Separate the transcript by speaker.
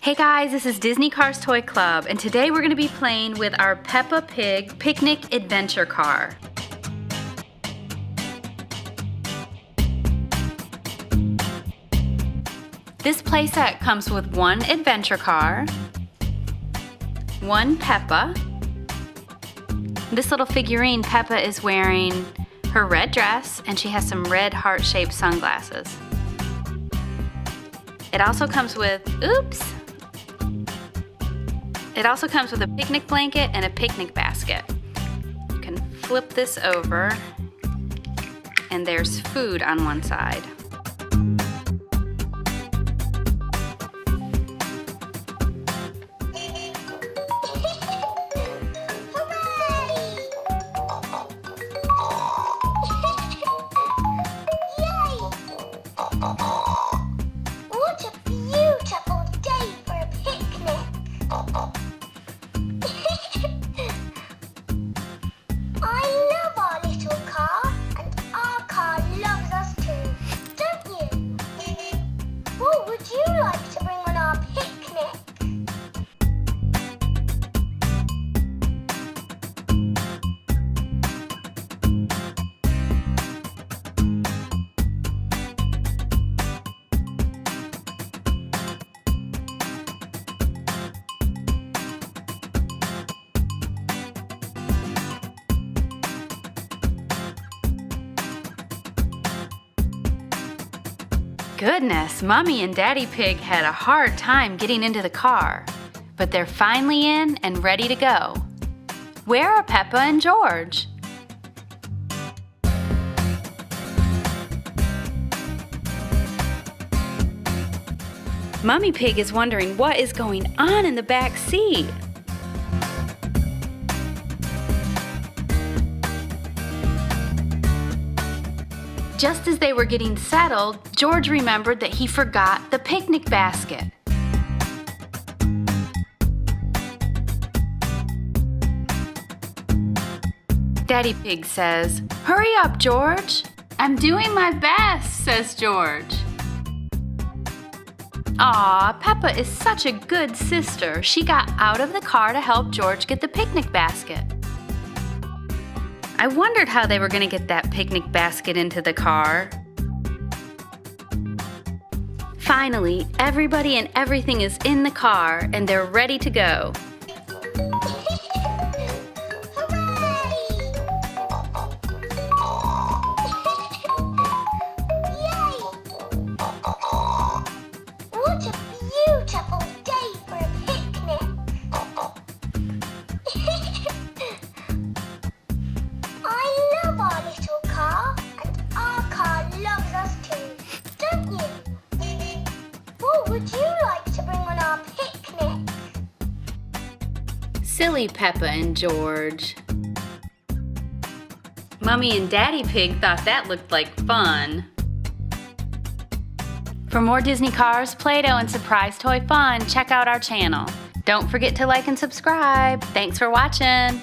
Speaker 1: Hey guys, this is Disney Cars Toy Club, and today we're going to be playing with our Peppa Pig Picnic Adventure Car. This playset comes with one adventure car, one Peppa. This little figurine, Peppa, is wearing her red dress, and she has some red heart-shaped sunglasses. It also comes with, It also comes with a picnic blanket and a picnic basket. You can flip this over, and there's food on one side. Goodness, Mommy and Daddy Pig had a hard time getting into the car, but they're finally in and ready to go. Where are Peppa and George? Mommy Pig is wondering what is going on in the back seat. Just as they were getting settled, George remembered that he forgot the picnic basket. Daddy Pig says, "Hurry up, George." "I'm doing my best," says George. Aw, Peppa is such a good sister. She got out of the car to help George get the picnic basket. I wondered how they were going to get that picnic basket into the car. Finally, everybody and everything is in the car and they're ready to go. Silly Peppa and George. Mommy and Daddy Pig thought that looked like fun. For more Disney Cars, Play-Doh, and Surprise Toy fun, check out our channel. Don't forget to like and subscribe. Thanks for watching.